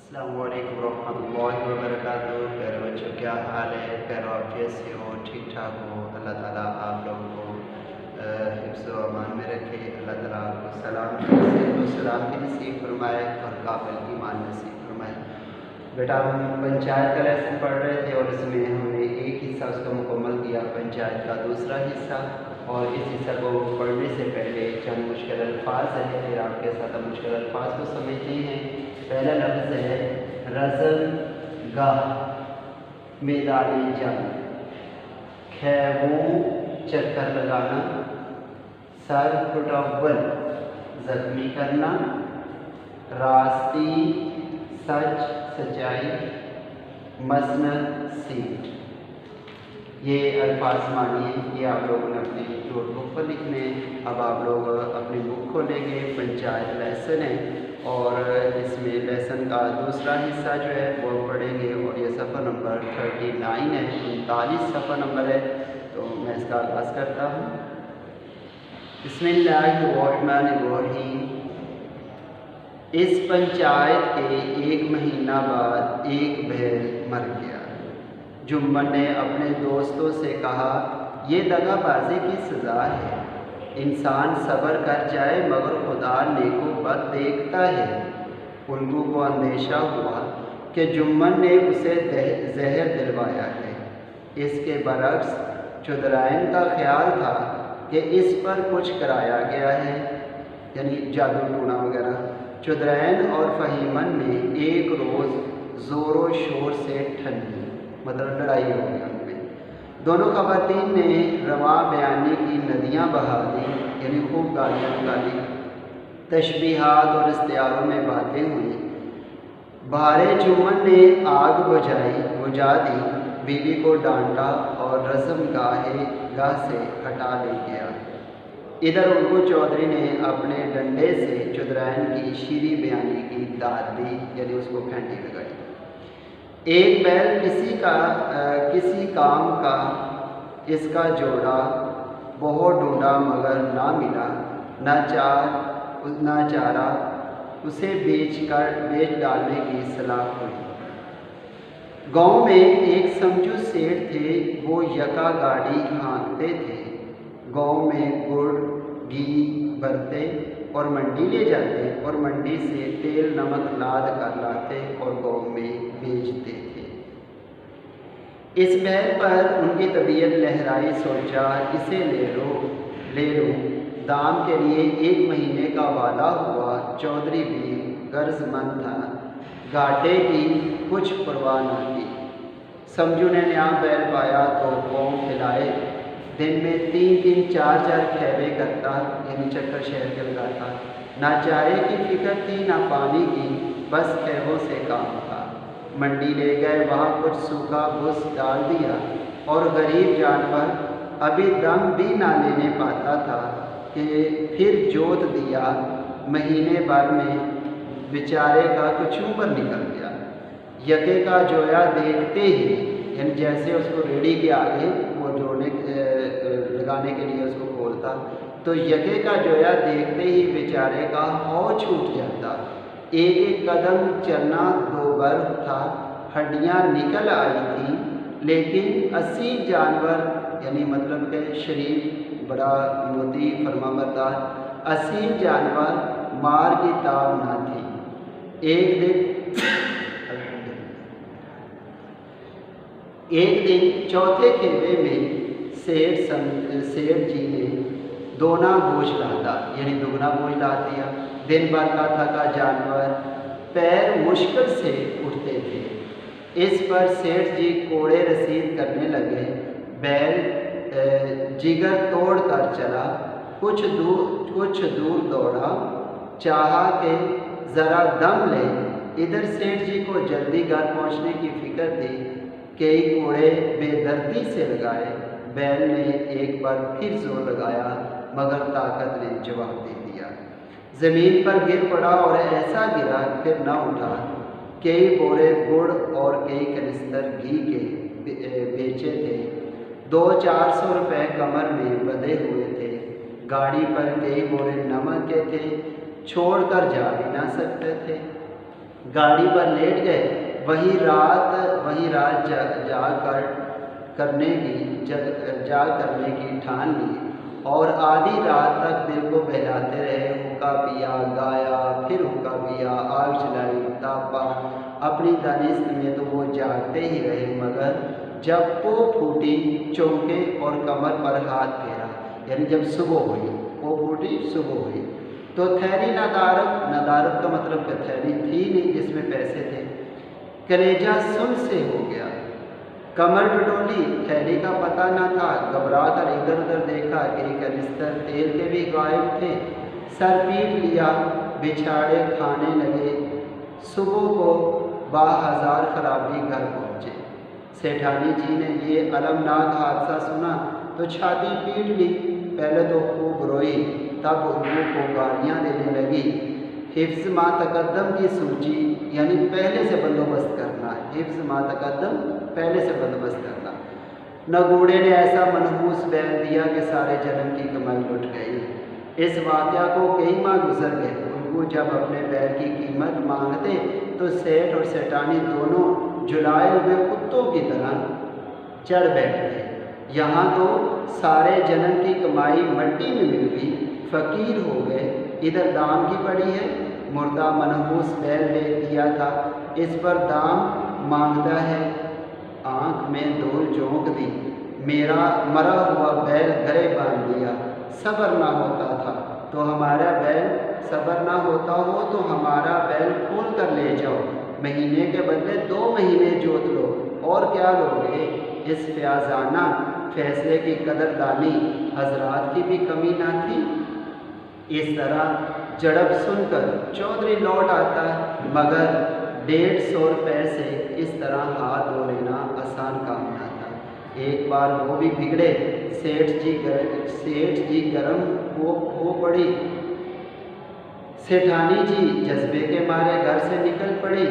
अस्सलामु अलैकुम रहमतुल्लाहि व बरकातुहू। प्यारे बच्चों, क्या हाल है? प्यारो आप कैसे हो? ठीक ठाक हो? अल्लाह ताला आप लोगों को हिफ्ज़ व अमान में रखे। अल्लाह ताला आपको सलाम की नसीब फरमाए और काबिल की ईमान नसीब फरमाए। बेटा, हम पंचायत का लेसन पढ़ रहे थे और इसमें हमने एक हिस्सा उसका मुकम्मल किया, पंचायत का दूसरा हिस्सा। और इस हिस्सा को पढ़ने से पहले चंद मुश्किल अल्फाज हैं, फिर आपके साथ हम मुश्किल अल्फाज को समझते हैं। पहला लफ्ज़ है रज़म गाह, मैदानी जंग। खैमों चक्कर लगाना, सर फुटअव्वल ज़ख्मी करना, रास्ती सच सच्चाई, मसनद सीट। ये अल्फाज मानिए, ये आप लोगों ने अपनी नोटबुक पर लिखने। अब आप लोग अपनी बुक खोलेंगे, पंचायत लेसन है और इसमें लेसन का दूसरा हिस्सा जो है वो पढ़ेंगे और ये सफ़ा नंबर 39 है, 39 सफ़ा नंबर है। तो मैं इसका आगाज़ करता हूँ। बिस्मिल्लाहिर्रहमानिर्रहीम। इस पंचायत के एक महीना बाद एक बैल मर गया। जुम्मन ने अपने दोस्तों से कहा, ये दगाबाजी की सज़ा है। इंसान सब्र कर जाए मगर खुदा नेको बद देखता है। उल्लू को अंदेशा हुआ कि जुम्मन ने उसे जहर दिलवाया है। इसके बरक्स चुदरैन का ख्याल था कि इस पर कुछ कराया गया है, यानी जादू टूना वगैरह। चुदरैन और फ़हीमन में एक रोज़ ज़ोरों शोर से ठंडी, मतलब लड़ाई हो गई उनमें। दोनों ख़वातीन ने रवा बयानी की नदियाँ बहा दी, यानी खूब गालियाँ निकाली। तशबीहात और इस्तिआरों में बातें हुई। बहारे जुम्मन ने आग बुझा दी, बीवी को डांटा और रज़म गाह से हटा ले गया। इधर उनको चौधरी ने अपने डंडे से चुदरैन की शीरी बयानी की दाद दी, यानी उसको फेंटी लगाई। एक बैल किसी काम का इसका जोड़ा बहुत ढूंढा मगर ना मिला। ना चारा उसे बेच डालने की सलाह हुई। गांव में एक समझू सेठ थे, वो यका गाड़ी हाँकते थे। गांव में गुड़ घी भरते और मंडी ले जाते और मंडी से तेल नमक लाद कर लाते और गांव में बेचते थे। इस बैल पर उनकी तबीयत लहराई, सोचा इसे ले लो। दाम के लिए 1 महीने का वादा हुआ। चौधरी भी गर्जमंद था, घाटे की कुछ परवाह न की। समझू ने नया बैल पाया तो कौम खिलाए। दिन में 3-3 4-4 खैबे करता, यानी चक्कर शहर के लगाता। ना चारे की फिक्र थी ना पानी की, बस खैबों से काम था। मंडी ले गए, वहाँ कुछ सूखा भूस डाल दिया और गरीब जानवर अभी दम भी ना लेने पाता था कि फिर जोत दिया। महीने भर में बेचारे का कुछों पर निकल गया। यके का जोया देखते ही, यानी जैसे उसको रेडी के आगे वो लगाने के लिए उसको खोलता, तो यके का जोया देखते ही बेचारे का हौज छूट जाता। एक एक कदम चलना दोबर था, हड्डियाँ निकल आई थी, लेकिन असीम जानवर, यानी मतलब के शरीफ बड़ा मोती फरमाबरदार असीम जानवर मार की ताब ना थी। एक दिन चौथे खेबे में सेठ जी ने दोना बोझ लादा, यानी दुगना बोझ ला दिया। दिन भर का थका जानवर पैर मुश्किल से उठते थे। इस पर सेठ जी कोड़े रसीद करने लगे। बैल जिगर तोड़ कर चला, कुछ दूर दौड़ा, चाहा कि ज़रा दम ले। इधर सेठ जी को जल्दी घर पहुंचने की फिक्र थी। कई कोड़े बेदर्दी से लगाए। बैल ने एक बार फिर जोर लगाया मगर ताकत ने जवाब दे दिया। ज़मीन पर गिर पड़ा और ऐसा गिरा फिर न उठा। कई बोरे गुड़ और कई कनिस्तर घी के बेचे थे। 200-400 रुपये कमर में बंधे हुए थे। गाड़ी पर कई बोरे नमक के थे, छोड़कर जा भी ना सकते थे। गाड़ी पर लेट गए। वही रात जाग करने की ठान ली और आधी रात तक दिल को बहलाते रहे। हुक्का पिया, गाया, फिर हुक्का पिया, आग जलाई, तापा। अपनी दानिश में तो वो जागते ही रहे, मगर जब पो फूटी, चौंके और कमर पर हाथ फेरा, यानी जब सुबह हुई, पो फूटी, सुबह हुई, तो थैली नदारत का मतलब कि थैली थी नहीं जिसमें पैसे थे। कलेजा सुन से हो गया, कमर टटोली, थैली का पता न था। घबरा कर इधर उधर देखा कि कनिस्तर तेल के भी गायब थे। सर पीट लिया, बिछाड़े खाने लगे। सुबह को बाहज़ार खराबी घर पहुँचे। सेठानी जी ने ये अलमनाक हादसा सुना तो छाती पीट ली। पहले तो खूब रोई, तब उर्दू को गालियाँ देने लगी। हिफ्ज़ मा तक़द्दम की सूची, यानी पहले से बंदोबस्त करना। हिफ्ज़ मा तक़द्दम, पहले से बंदोबस्त करना। नगूड़े ने ऐसा मनहूस बैन दिया कि सारे जन्म की कमाई लुट गई। इस वाक़या को कई माह गुजर गए। उनको जब अपने बैल की कीमत मांगते तो सेठ और सेठानी दोनों झुलाए हुए कुत्तों की तरह चढ़ बैठते। यहाँ तो सारे जन्म की कमाई मट्टी में मिल गई, फ़कीर हो गए। इधर दाम की पड़ी है, मुर्दा मनहूस बैल ले दिया था, इस पर दाम मांगता है। आँख में धूल झोंक दी, मेरा मरा हुआ बैल घरे बांध दिया। सब्र ना होता था तो हमारा बैल, सब्र ना होता हो तो हमारा बैल खोल कर ले जाओ। महीने के बदले 2 महीने जोत लो, और क्या लोगे। इस फ्याजाना फैसले की कदरदानी हजरात की भी कमी ना थी। इस तरह झड़प सुनकर चौधरी लौट आता, मगर 150 रुपये से इस तरह हाथ धो लेना आसान काम ना था। एक बार वो भी बिगड़े। सेठ जी गरम हो पड़ी। सेठानी जी जज्बे के मारे घर से निकल पड़ी।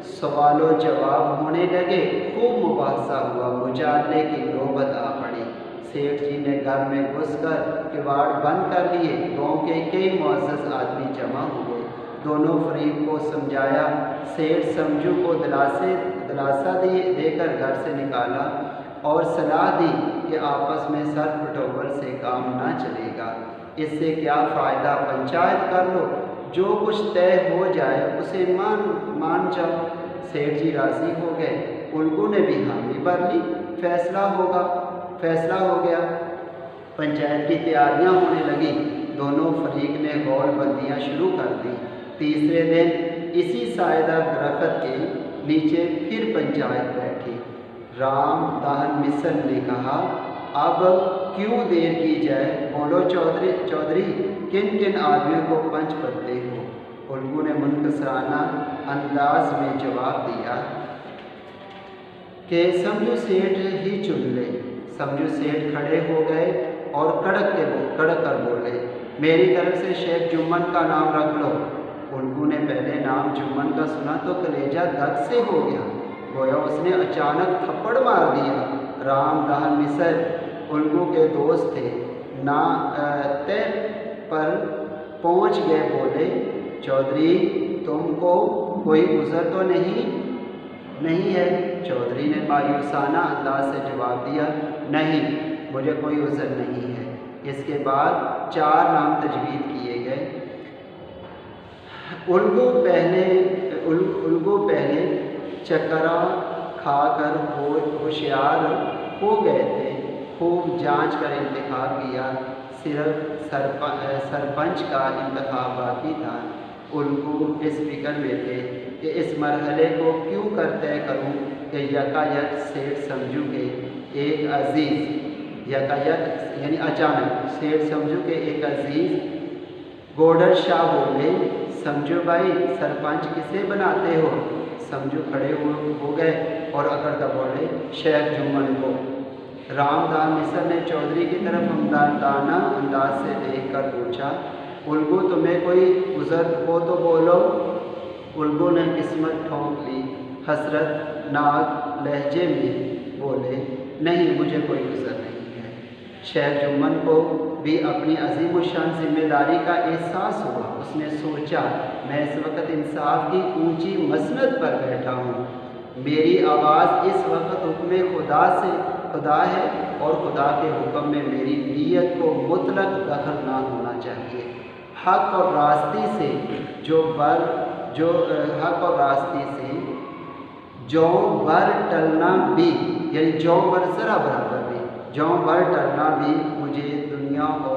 सवालों जवाब होने लगे, खूब मुबाहसा हुआ। मुजादले की नौबत आ पड़ी। सेठ जी ने घर में घुसकर किवाड़ बंद कर लिए। गांव के कई मुअज़्ज़ज़ आदमी जमा हुए। दोनों फरीक को समझाया। सेठ समझू को दिलासा देकर घर से निकाला और सलाह दी कि आपस में सर पटोवर से काम ना चलेगा। इससे क्या फ़ायदा, पंचायत कर लो, जो कुछ तय हो जाए उसे मान जाओ। सेठ जी राज़ी हो गए। उल्गू ने भी हामी भर ली। फैसला हो गया। पंचायत की तैयारियां होने लगी। दोनों फरीक ने गौल बंदियाँ शुरू कर दी। तीसरे दिन इसी सायेदार दरख्त के नीचे फिर पंचायत बैठी। राम दाहन मिसर ने कहा, अब क्यों देर की जाए, बोलो चौधरी किन किन आदमियों को पंच बनते हो। उल्गू ने मुनकसराना अंदाज में जवाब दिया कि समझू सेठ ही चुन ले। समझू सेठ खड़े हो गए और कड़क कर बोले, मेरी तरफ से शेख जुम्मन का नाम रख लो। उल्गू ने पहले नाम जुम्मन का सुना तो कलेजा दग से हो गया, गोया उसने अचानक थप्पड़ मार दिया। राम दाहन मिसर उल्गू के दोस्त थे, ना तय पर पहुंच गए। बोले, चौधरी तुमको कोई उज़र तो नहीं है। चौधरी ने मायूसाना अंदाज से जवाब दिया, नहीं, मुझे कोई उज़र नहीं है। इसके बाद 4 नाम तजवीज़ किए गए। उल्गू पहले चक्करा खाकर होशियार हो गए थे। खूब जांच कर इंतखाब किया, सिर्फ सरपंच का इंतखाब बाकी था। उल्गू इस फिक्र में थे कि इस मरहले को क्यों कर तय करूँ कि यकायक सेठ समझू के एक अजीज़, यकायक यानी अचानक सेठ समझू के एक अजीज़ गोडर शाह बोले, समझू भाई सरपंच किसे बनाते हो। समझू खड़े हो गए और अकड़ कर बोले, शेख जुम्मन को। रामदान मिसर ने चौधरी की तरफ हमदर्दाना अंदाज से देख कर पूछा, उल्गू तुम्हें कोई उज़र हो तो बोलो। उल्गू ने किस्मत ठोंक ली, हसरत नाक लहजे में बोले, नहीं, मुझे कोई उज़र नहीं है। شیخ جمن کو بھی اپنی عظیم الشان ذمہ داری کا احساس ہوا۔ اس نے سوچا میں اس وقت انصاف کی اونچی مسند پر بیٹھا ہوں، میری آواز اس وقت حکم خدا ہے اور خدا کے حکم میں میری نیت کو مطلق دخل نہ ہونا چاہیے۔ حق اور راستی سے جو بر ٹلنا بھی، یعنی جو بر ذرا برابر بھی، جو بر ٹلنا بھی مجھے دنیا اور